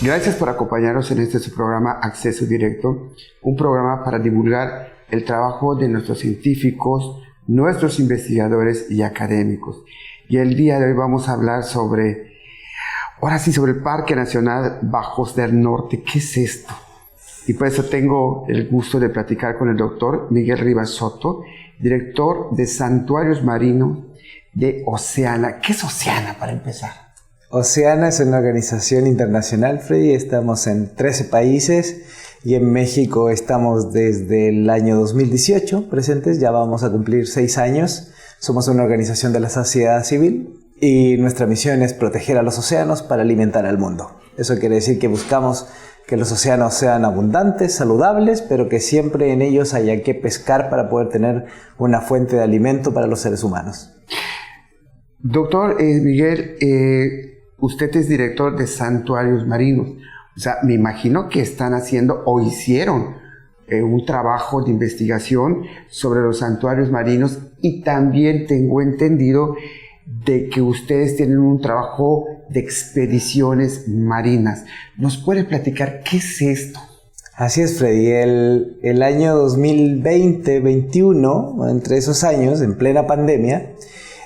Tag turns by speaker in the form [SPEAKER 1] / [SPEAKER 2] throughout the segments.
[SPEAKER 1] Gracias por acompañarnos en este su programa Acceso Directo, un programa para divulgar el trabajo de nuestros científicos, nuestros investigadores y académicos. Y el día de hoy vamos a hablar sobre el Parque Nacional Bajos del Norte. ¿Qué es esto? Y por eso tengo el gusto de platicar con el doctor Miguel Rivas Soto, director de Santuarios Marinos de Oceana. ¿Qué es Oceana, para empezar?
[SPEAKER 2] Oceana es una organización internacional, Freddy. Estamos en 13 países y en México estamos desde el año 2018 presentes. Ya vamos a cumplir 6 años. Somos una organización de la sociedad civil y nuestra misión es proteger a los océanos para alimentar al mundo. Eso quiere decir que buscamos que los océanos sean abundantes, saludables, pero que siempre en ellos haya que pescar para poder tener una fuente de alimento para los seres humanos.
[SPEAKER 1] Doctor Miguel, usted es director de Santuarios Marinos. O sea, me imagino que están haciendo o hicieron un trabajo de investigación sobre los santuarios marinos, y también tengo entendido de que ustedes tienen un trabajo de expediciones marinas. ¿Nos puede platicar qué es esto?
[SPEAKER 2] Así es, Freddy. El año 2020-21, entre esos años, en plena pandemia,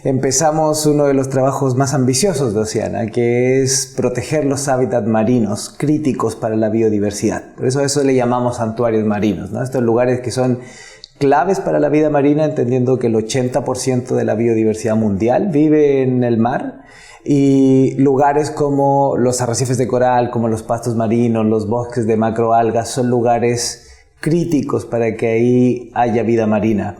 [SPEAKER 2] empezamos uno de los trabajos más ambiciosos de Oceana, que es proteger los hábitats marinos críticos para la biodiversidad. Por eso le llamamos santuarios marinos, ¿no? Estos lugares que son claves para la vida marina, entendiendo que el 80% de la biodiversidad mundial vive en el mar, y lugares como los arrecifes de coral, como los pastos marinos, los bosques de macroalgas, son lugares críticos para que ahí haya vida marina.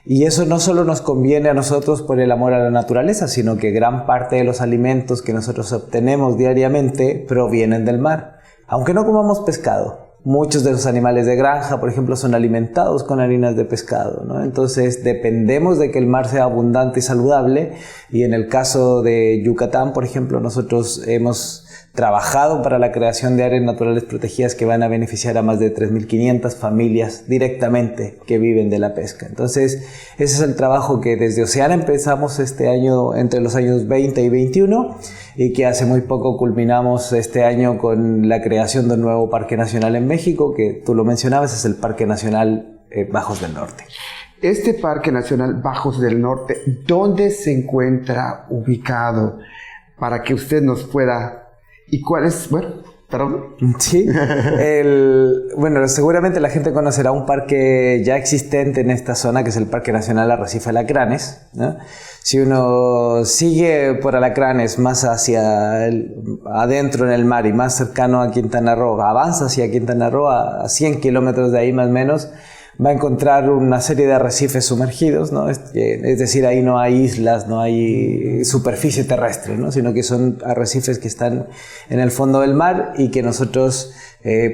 [SPEAKER 2] Y eso no solo nos conviene a nosotros por el amor a la naturaleza, sino que gran parte de los alimentos que nosotros obtenemos diariamente provienen del mar. Aunque no comamos pescado, muchos de los animales de granja, por ejemplo, son alimentados con harinas de pescado, ¿no? Entonces dependemos de que el mar sea abundante y saludable, y en el caso de Yucatán, por ejemplo, nosotros hemos trabajado para la creación de áreas naturales protegidas que van a beneficiar a más de 3.500 familias directamente que viven de la pesca. Entonces, ese es el trabajo que desde Oceana empezamos este año, entre los años 20 y 21, y que hace muy poco culminamos este año con la creación de un nuevo parque nacional en México, que tú lo mencionabas, es el Parque Nacional Bajos del Norte.
[SPEAKER 1] Este Parque Nacional Bajos del Norte, ¿dónde se encuentra ubicado? Para que usted nos pueda... ¿Y cuál es? Bueno, perdón.
[SPEAKER 2] Sí, seguramente la gente conocerá un parque ya existente en esta zona, que es el Parque Nacional Arrecife Alacranes, ¿no? Si uno sigue por Alacranes más adentro en el mar y más cercano a Quintana Roo, avanza hacia Quintana Roo a 100 kilómetros de ahí más o menos, va a encontrar una serie de arrecifes sumergidos, ¿no? Es decir, ahí no hay islas, no hay superficie terrestre, ¿no? Sino que son arrecifes que están en el fondo del mar y que nosotros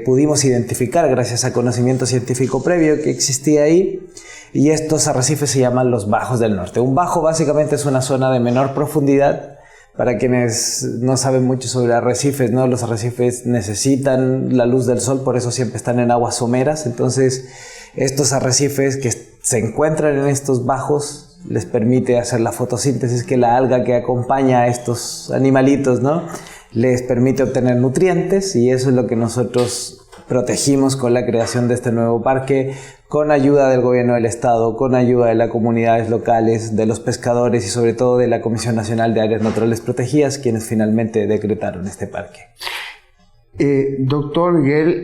[SPEAKER 2] pudimos identificar gracias a conocimiento científico previo que existía ahí. Y estos arrecifes se llaman los Bajos del Norte. Un bajo básicamente es una zona de menor profundidad. Para quienes no saben mucho sobre arrecifes, ¿no? Los arrecifes necesitan la luz del sol, por eso siempre están en aguas someras. Entonces, estos arrecifes que se encuentran en estos bajos les permite hacer la fotosíntesis, que la alga que acompaña a estos animalitos, ¿no? Les permite obtener nutrientes, y eso es lo que nosotros protegimos con la creación de este nuevo parque, con ayuda del gobierno del estado, con ayuda de las comunidades locales, de los pescadores y sobre todo de la Comisión Nacional de Áreas Naturales Protegidas, quienes finalmente decretaron este parque.
[SPEAKER 1] Doctor Miguel,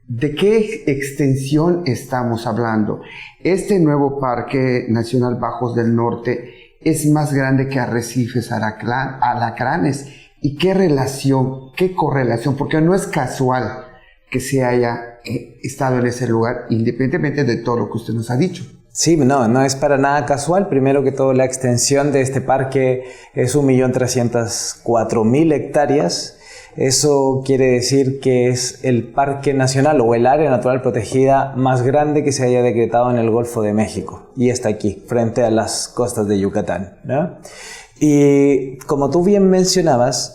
[SPEAKER 1] ¿de qué extensión estamos hablando? Este nuevo Parque Nacional Bajos del Norte es más grande que Arrecifes Alacranes. ¿Y qué relación, qué correlación? Porque no es casual que se haya estado en ese lugar, independientemente de todo lo que usted nos ha dicho.
[SPEAKER 2] Sí, no es para nada casual. Primero que todo, la extensión de este parque es 1.304.000 hectáreas. Eso quiere decir que es el parque nacional o el área natural protegida más grande que se haya decretado en el Golfo de México. Y está aquí, frente a las costas de Yucatán, ¿no? Y como tú bien mencionabas,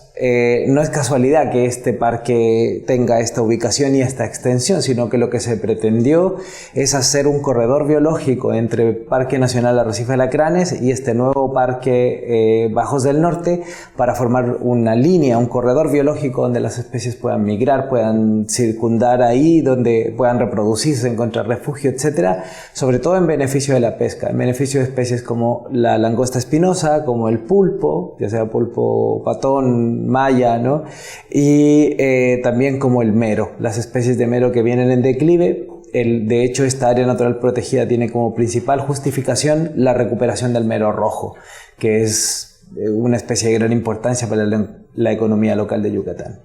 [SPEAKER 2] no es casualidad que este parque tenga esta ubicación y esta extensión, sino que lo que se pretendió es hacer un corredor biológico entre Parque Nacional Arrecife Alacranes y este nuevo Parque Bajos del Norte para formar una línea, un corredor biológico donde las especies puedan migrar, puedan circundar ahí, donde puedan reproducirse, encontrar refugio, etcétera, sobre todo en beneficio de la pesca, en beneficio de especies como la langosta espinosa, como el pulpo, ya sea pulpo patón, maya, ¿no? Y también como el mero, las especies de mero que vienen en declive. De hecho, esta área natural protegida tiene como principal justificación la recuperación del mero rojo, que es una especie de gran importancia para la economía local de Yucatán.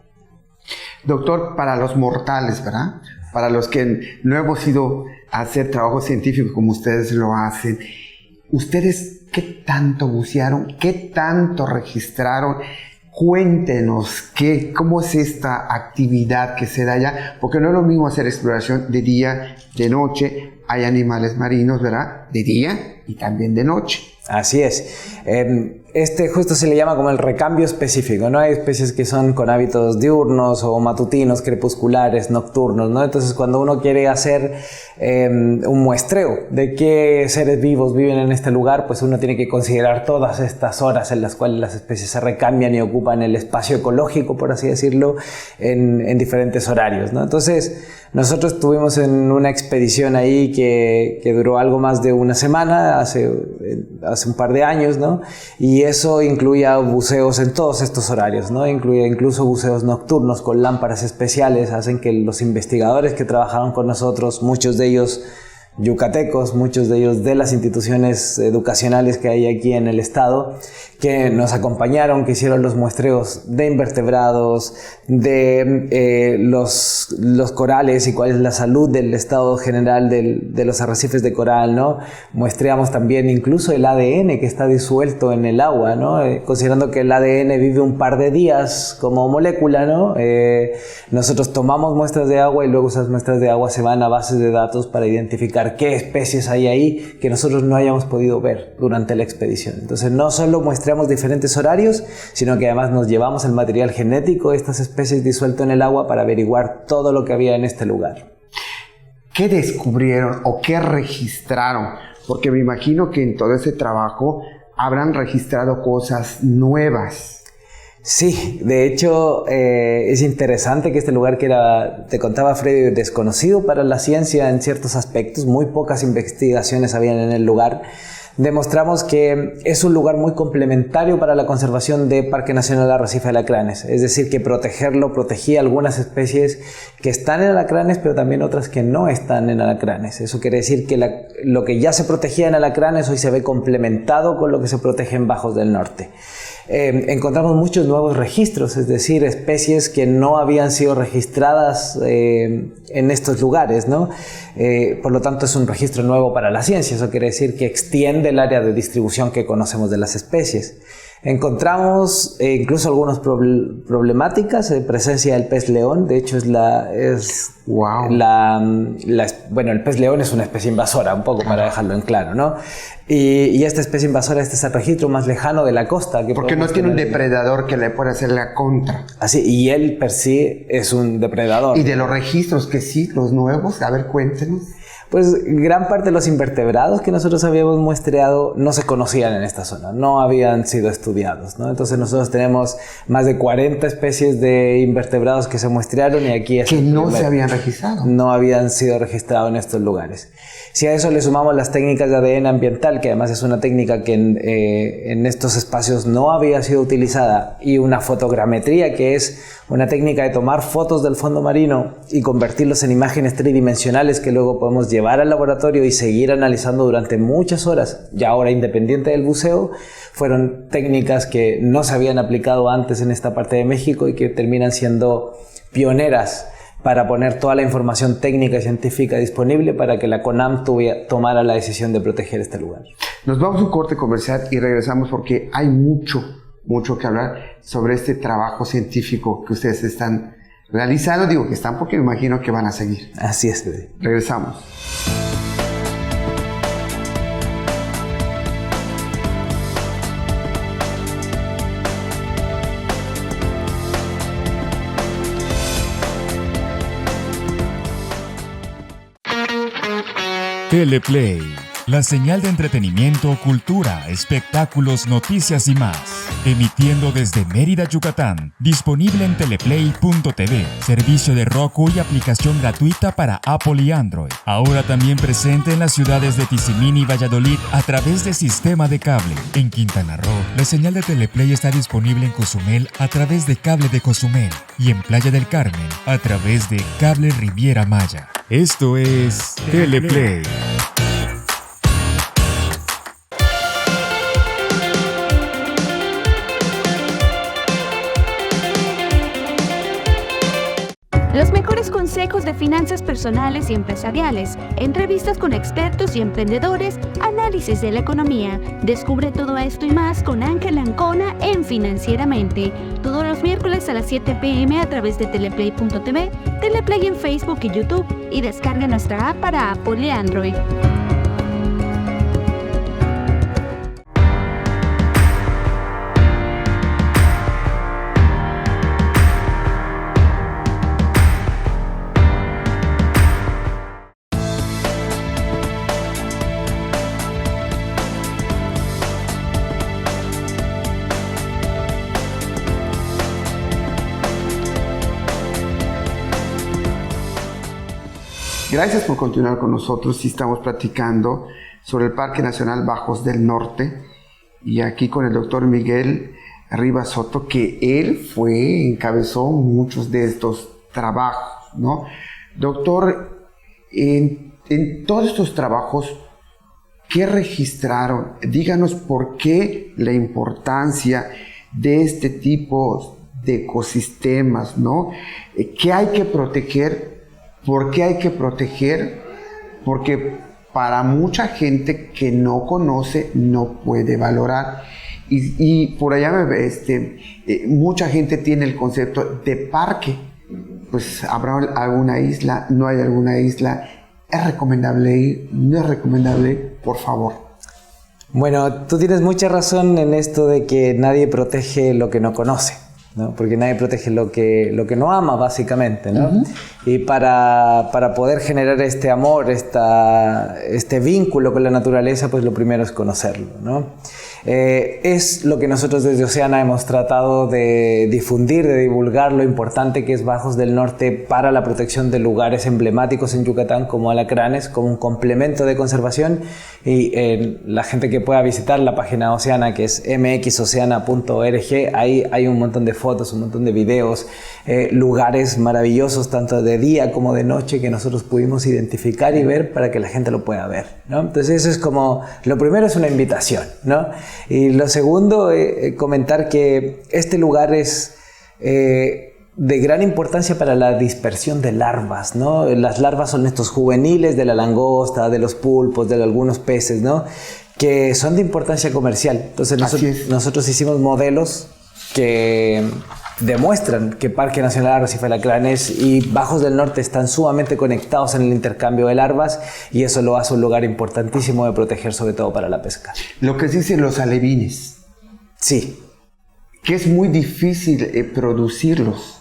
[SPEAKER 1] Doctor, para los mortales, ¿verdad? Para los que no hemos ido a hacer trabajo científico como ustedes lo hacen, ¿ustedes qué tanto bucearon? ¿Qué tanto registraron? Cuéntenos, ¿cómo es esta actividad que se da allá? Porque no es lo mismo hacer exploración de día, de noche. Hay animales marinos, ¿verdad? De día y también de noche.
[SPEAKER 2] Así es. Este justo se le llama como el recambio específico, ¿no? Hay especies que son con hábitos diurnos o matutinos, crepusculares, nocturnos, ¿no? Entonces, cuando uno quiere hacer un muestreo de qué seres vivos viven en este lugar, pues uno tiene que considerar todas estas horas en las cuales las especies se recambian y ocupan el espacio ecológico, por así decirlo, en diferentes horarios, ¿no? Entonces, nosotros estuvimos en una expedición ahí que duró algo más de una semana, hace un par de años, ¿no? Y eso incluía buceos en todos estos horarios, ¿no? Incluía incluso buceos nocturnos con lámparas especiales, hacen que los investigadores que trabajaron con nosotros, muchos de ellos yucatecos, muchos de ellos de las instituciones educacionales que hay aquí en el estado, que nos acompañaron, que hicieron los muestreos de invertebrados, de los corales y cuál es la salud del estado general de los arrecifes de coral, ¿no? Muestreamos también incluso el ADN que está disuelto en el agua, ¿no? Considerando que el ADN vive un par de días como molécula, ¿no? Nosotros tomamos muestras de agua y luego esas muestras de agua se van a bases de datos para identificar qué especies hay ahí que nosotros no hayamos podido ver durante la expedición. Entonces no solo muestreamos diferentes horarios, sino que además nos llevamos el material genético de estas especies disuelto en el agua para averiguar todo lo que había en este lugar.
[SPEAKER 1] ¿Qué descubrieron o qué registraron? Porque me imagino que en todo ese trabajo habrán registrado cosas nuevas.
[SPEAKER 2] Sí, de hecho es interesante que este lugar que era, te contaba Freddy, desconocido para la ciencia en ciertos aspectos, muy pocas investigaciones habían en el lugar, demostramos que es un lugar muy complementario para la conservación de Parque Nacional Arrecife Alacranes, es decir, que protegerlo protegía algunas especies que están en alacranes, pero también otras que no están en alacranes. Eso quiere decir que lo que ya se protegía en alacranes hoy se ve complementado con lo que se protege en Bajos del Norte. Encontramos muchos nuevos registros, es decir, especies que no habían sido registradas en estos lugares, ¿no? Por lo tanto, es un registro nuevo para la ciencia. Eso quiere decir que extiende el área de distribución que conocemos de las especies. Encontramos incluso algunas problemáticas, presencia del pez león. De hecho, bueno, el pez león es una especie invasora, un poco para dejarlo en claro, ¿no? Y esta especie invasora, este es el registro más lejano de la costa.
[SPEAKER 1] Porque no tiene un depredador que le pueda hacer la contra.
[SPEAKER 2] Así, y él per sí es un depredador.
[SPEAKER 1] Y de los registros que sí, los nuevos, a ver, cuéntenos.
[SPEAKER 2] Pues gran parte de los invertebrados que nosotros habíamos muestreado no se conocían en esta zona, no habían sido estudiados, ¿no? Entonces nosotros tenemos más de 40 especies de invertebrados que se muestrearon y aquí...
[SPEAKER 1] Que no se habían registrado.
[SPEAKER 2] No habían sido registrados en estos lugares. Si a eso le sumamos las técnicas de ADN ambiental, que además es una técnica que en estos espacios no había sido utilizada, y una fotogrametría, que es una técnica de tomar fotos del fondo marino y convertirlos en imágenes tridimensionales que luego podemos llevar al laboratorio y seguir analizando durante muchas horas, ya ahora independiente del buceo, fueron técnicas que no se habían aplicado antes en esta parte de México y que terminan siendo pioneras para poner toda la información técnica y científica disponible para que la CONAM tomara la decisión de proteger este lugar.
[SPEAKER 1] Nos vamos a un corte comercial y regresamos porque hay mucho que hablar sobre este trabajo científico que ustedes están realizando. Digo que están porque me imagino que van a seguir.
[SPEAKER 2] Así es, Freddy.
[SPEAKER 1] Regresamos.
[SPEAKER 3] Teleplay, la señal de entretenimiento, cultura, espectáculos, noticias y más. Emitiendo desde Mérida, Yucatán. Disponible en teleplay.tv, servicio de Roku y aplicación gratuita para Apple y Android. Ahora también presente en las ciudades de Tizimín y Valladolid a través de sistema de cable. En Quintana Roo, la señal de Teleplay está disponible en Cozumel a través de cable de Cozumel y en Playa del Carmen a través de cable Riviera Maya. Esto es Teleplay.
[SPEAKER 4] Los mejores consejos de finanzas personales y empresariales, entrevistas con expertos y emprendedores, análisis de la economía. Descubre todo esto y más con Ángel Ancona en Financieramente. Todos los miércoles a las 7 p.m. a través de teleplay.tv, Teleplay en Facebook y YouTube y descarga nuestra app para Apple y Android.
[SPEAKER 1] Gracias por continuar con nosotros y estamos platicando sobre el Parque Nacional Bajos del Norte y aquí con el doctor Miguel Rivas Soto, que él encabezó muchos de estos trabajos, ¿no? Doctor, en todos estos trabajos, ¿qué registraron? Díganos por qué la importancia de este tipo de ecosistemas, ¿no? ¿Qué hay que proteger? ¿Por qué hay que proteger? Porque para mucha gente que no conoce, no puede valorar. Y por allá mucha gente tiene el concepto de parque. Pues habrá alguna isla, no hay alguna isla. ¿Es recomendable ir? ¿No es recomendable ir? Por favor.
[SPEAKER 2] Bueno, tú tienes mucha razón en esto de que nadie protege lo que no conoce, ¿no? Porque nadie protege lo que no ama, básicamente, ¿no? Uh-huh. Y para poder generar este amor, este vínculo con la naturaleza, pues lo primero es conocerlo, ¿no? Es lo que nosotros desde Oceana hemos tratado de difundir, de divulgar lo importante que es Bajos del Norte para la protección de lugares emblemáticos en Yucatán como alacranes, como un complemento de conservación. Y la gente que pueda visitar la página Oceana, que es mxoceana.org, ahí hay un montón de fotos, un montón de videos, lugares maravillosos tanto de día como de noche que nosotros pudimos identificar y ver para que la gente lo pueda ver, ¿no? Entonces eso es como, lo primero es una invitación, ¿no? Y lo segundo, comentar que este lugar es de gran importancia para la dispersión de larvas, ¿no? Las larvas son estos juveniles de la langosta, de los pulpos, de algunos peces, ¿no? Que son de importancia comercial. Entonces nosotros hicimos modelos que demuestran que Parque Nacional Arrecife Alacranes y Bajos del Norte están sumamente conectados en el intercambio de larvas y eso lo hace un lugar importantísimo de proteger, sobre todo para la pesca.
[SPEAKER 1] Lo que se dicen los alevines.
[SPEAKER 2] Sí.
[SPEAKER 1] Que es muy difícil producirlos.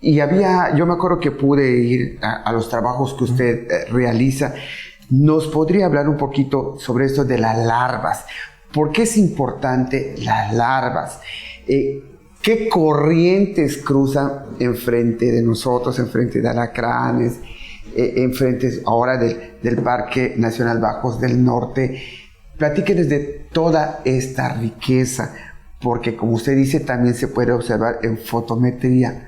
[SPEAKER 1] Y yo me acuerdo que pude ir a los trabajos que usted realiza. ¿Nos podría hablar un poquito sobre esto de las larvas? ¿Por qué es importante las larvas? ¿Qué corrientes cruzan enfrente de nosotros, enfrente de alacranes, enfrente ahora del Parque Nacional Bajos del Norte? Platíquenos de toda esta riqueza, porque como usted dice, también se puede observar en fotometría.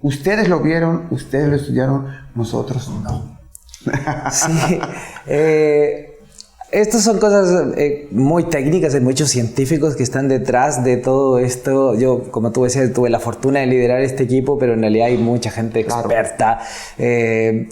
[SPEAKER 1] Ustedes lo vieron, ustedes lo estudiaron, nosotros no.
[SPEAKER 2] Sí. Estas son cosas muy técnicas, hay muchos científicos que están detrás de todo esto. Yo, como tú decías, tuve la fortuna de liderar este equipo, pero en realidad hay mucha gente experta,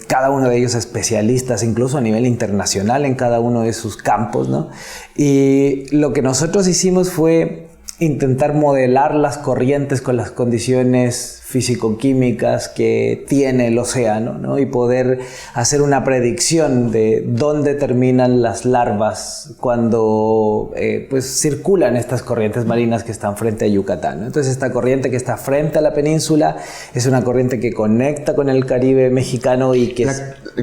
[SPEAKER 2] cada uno de ellos especialistas, incluso a nivel internacional en cada uno de sus campos, ¿no? Y lo que nosotros hicimos fue intentar modelar las corrientes con las condiciones físico-químicas que tiene el océano, ¿no? Y poder hacer una predicción de dónde terminan las larvas cuando pues circulan estas corrientes marinas que están frente a Yucatán, ¿no? Entonces esta corriente que está frente a la península es una corriente que conecta con el Caribe mexicano y que
[SPEAKER 1] la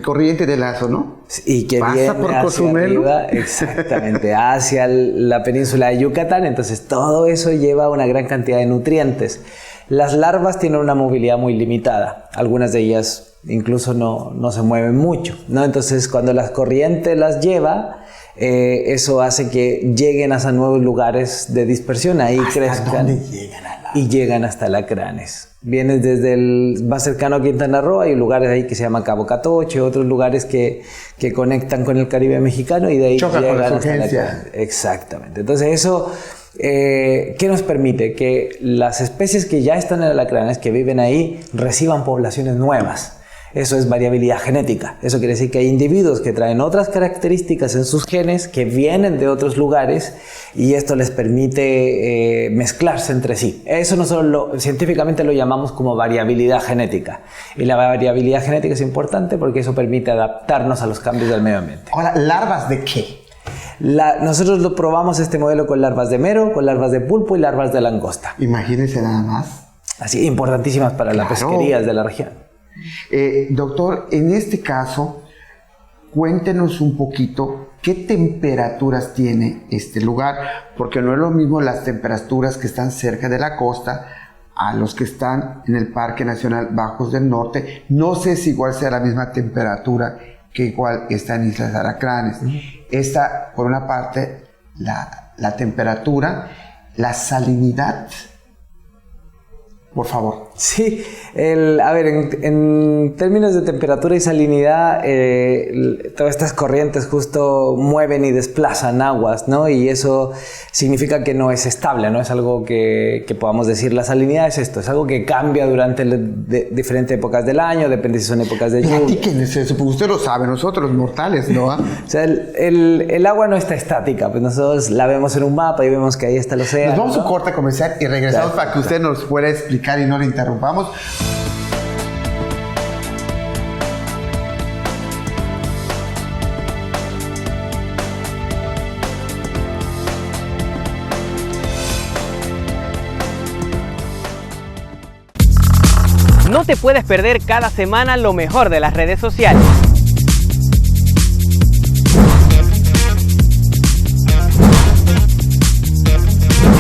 [SPEAKER 1] corriente de lazo, ¿no?
[SPEAKER 2] Y que
[SPEAKER 1] pasa
[SPEAKER 2] viene
[SPEAKER 1] por
[SPEAKER 2] hacia
[SPEAKER 1] Cozumel,
[SPEAKER 2] arriba, exactamente, hacia la península de Yucatán. Entonces todo eso lleva una gran cantidad de nutrientes. Las larvas tienen una movilidad muy limitada, algunas de ellas incluso no se mueven mucho, ¿no? Entonces cuando la corriente las lleva, eso hace que lleguen hasta nuevos lugares de dispersión, ahí crezcan.
[SPEAKER 1] ¿Dónde llegan a la...
[SPEAKER 2] Y llegan hasta Alacranes. Vienes desde el más cercano a Quintana Roo, hay lugares ahí que se llama Cabo Catoche, otros lugares que conectan con el Caribe mexicano y de ahí
[SPEAKER 1] choca
[SPEAKER 2] llegan
[SPEAKER 1] con la
[SPEAKER 2] hasta Alacranes. Exactamente. Entonces eso, ¿qué nos permite? Que las especies que ya están en Alacranes, que viven ahí, reciban poblaciones nuevas. Eso es variabilidad genética. Eso quiere decir que hay individuos que traen otras características en sus genes que vienen de otros lugares y esto les permite mezclarse entre sí. Eso nosotros científicamente lo llamamos como variabilidad genética. Y la variabilidad genética es importante porque eso permite adaptarnos a los cambios del medio ambiente.
[SPEAKER 1] Ahora, ¿larvas de qué?
[SPEAKER 2] Nosotros lo probamos este modelo con larvas de mero, con larvas de pulpo y larvas de langosta.
[SPEAKER 1] Imagínense nada más.
[SPEAKER 2] Así, importantísimas para las pesquerías de la región.
[SPEAKER 1] Doctor, en este caso, cuéntenos un poquito qué temperaturas tiene este lugar, porque no es lo mismo las temperaturas que están cerca de la costa a los que están en el Parque Nacional Bajos del Norte. No sé si igual sea la misma temperatura que igual está en Islas Alacranes. Esta, por una parte, la temperatura, la salinidad. Por favor.
[SPEAKER 2] Sí, a ver, en términos de temperatura y salinidad, todas estas corrientes justo mueven y desplazan aguas, ¿no? Y eso significa que no es estable, no es algo que podamos decir. La salinidad es esto, es algo que cambia durante diferentes épocas del año, depende si son épocas de lluvia.
[SPEAKER 1] Platíquenos eso, porque usted lo sabe, nosotros los mortales, ¿no?
[SPEAKER 2] O sea, el agua no está estática, pues nosotros la vemos en un mapa y vemos que ahí está el océano.
[SPEAKER 1] Nos vamos
[SPEAKER 2] ¿no?
[SPEAKER 1] a un corte comercial y regresamos para que usted nos pueda explicar y no le interrumpamos.
[SPEAKER 5] No te puedes perder cada semana lo mejor de las redes sociales.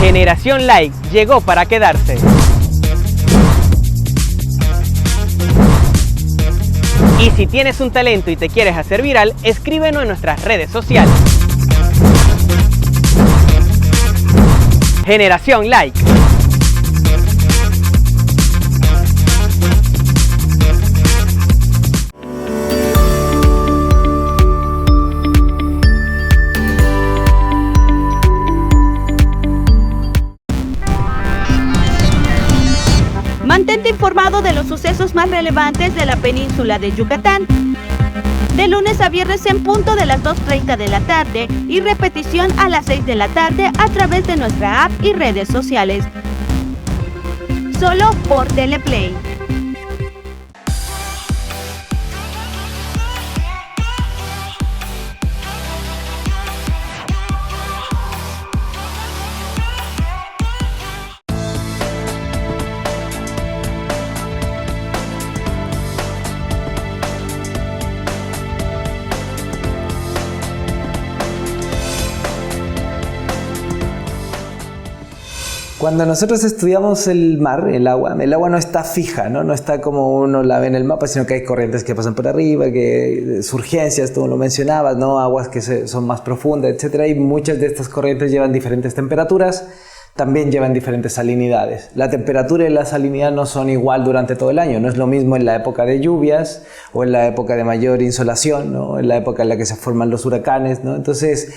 [SPEAKER 5] Generación Like llegó para quedarse. Y si tienes un talento y te quieres hacer viral, escríbenos en nuestras redes sociales. Generación Like.
[SPEAKER 4] Mantente informado de los sucesos más relevantes de la península de Yucatán. De lunes a viernes en punto de las 2:30 de la tarde y repetición a las 6 de la tarde a través de nuestra app y redes sociales. Solo por Teleplay.
[SPEAKER 2] Cuando nosotros estudiamos el mar, el agua no está fija, ¿no? No está como uno la ve en el mapa, sino que hay corrientes que pasan por arriba, que surgencias, tú lo mencionabas, ¿no? Aguas que son más profundas, etcétera, y muchas de estas corrientes llevan diferentes temperaturas, también llevan diferentes salinidades. La temperatura y la salinidad no son igual durante todo el año, no es lo mismo en la época de lluvias o en la época de mayor insolación, ¿no? En la época en la que se forman los huracanes, ¿no? Entonces,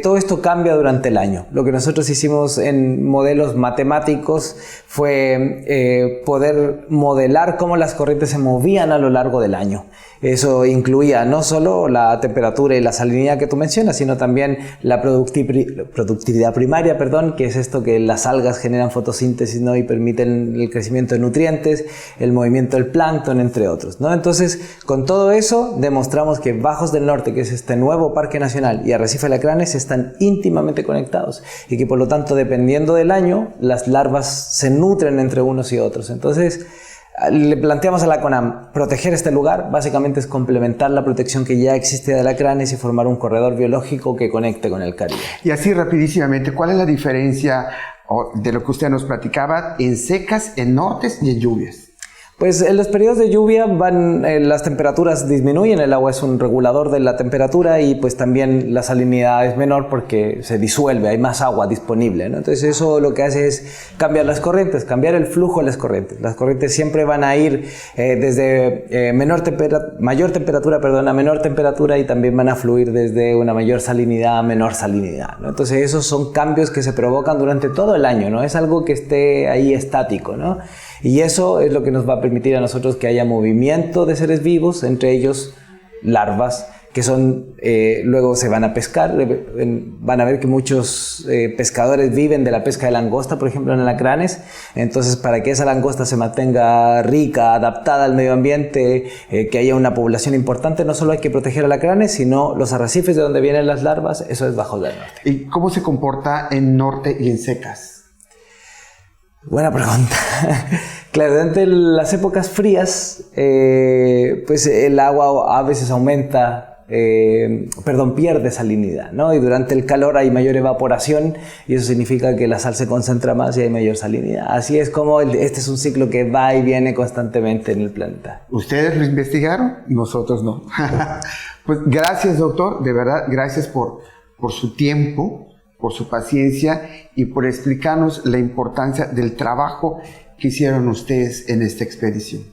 [SPEAKER 2] todo esto cambia durante el año. Lo que nosotros hicimos en modelos matemáticos fue poder modelar cómo las corrientes se movían a lo largo del año. Eso incluía no solo la temperatura y la salinidad que tú mencionas, sino también la productividad primaria, que es esto que las algas generan fotosíntesis, ¿no? Y permiten el crecimiento de nutrientes, el movimiento del plancton, entre otros, ¿no? Entonces, con todo eso, demostramos que Bajos del Norte, que es este nuevo parque nacional, y Arrecife de Alacranes están íntimamente conectados y que por lo tanto, dependiendo del año, las larvas se nutren entre unos y otros. Entonces, le planteamos a la CONAM proteger este lugar, básicamente es complementar la protección que ya existe de alacranes y formar un corredor biológico que conecte con el Caribe.
[SPEAKER 1] Y así rapidísimamente, ¿cuál es la diferencia de lo que usted nos platicaba en secas, en nortes y en lluvias?
[SPEAKER 2] Pues en los periodos de lluvia las temperaturas disminuyen, el agua es un regulador de la temperatura y pues también la salinidad es menor porque se disuelve, hay más agua disponible, ¿no? Entonces eso lo que hace es cambiar las corrientes, cambiar el flujo de las corrientes. Las corrientes siempre van a ir desde mayor temperatura a menor temperatura y también van a fluir desde una mayor salinidad a menor salinidad, ¿no? Entonces esos son cambios que se provocan durante todo el año, no es algo que esté ahí estático, ¿no? Y eso es lo que nos va a permitir a nosotros que haya movimiento de seres vivos, entre ellos larvas, que son, luego se van a pescar. Van a ver que muchos pescadores viven de la pesca de langosta, por ejemplo, en alacranes. Entonces, para que esa langosta se mantenga rica, adaptada al medio ambiente, que haya una población importante, no solo hay que proteger alacranes, sino los arrecifes de donde vienen las larvas, eso es Bajos del Norte.
[SPEAKER 1] ¿Y cómo se comporta en norte y en secas?
[SPEAKER 2] Buena pregunta. Claro, durante las épocas frías, pues el agua a veces pierde salinidad, ¿no? Y durante el calor hay mayor evaporación y eso significa que la sal se concentra más y hay mayor salinidad. Así es como este es un ciclo que va y viene constantemente en el planeta.
[SPEAKER 1] ¿Ustedes lo investigaron? Nosotros no. Pues gracias, doctor, de verdad, gracias por su tiempo, por su paciencia y por explicarnos la importancia del trabajo que hicieron ustedes en esta expedición.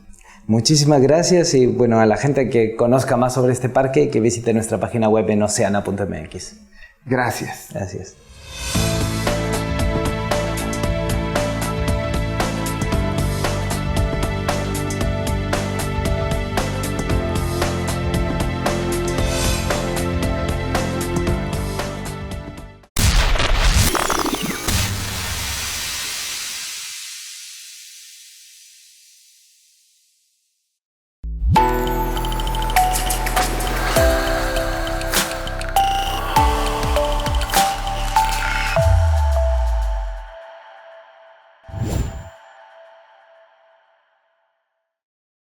[SPEAKER 2] Muchísimas gracias y bueno, a la gente que conozca más sobre este parque, que visite nuestra página web en oceana.mx.
[SPEAKER 1] Gracias.
[SPEAKER 2] Gracias.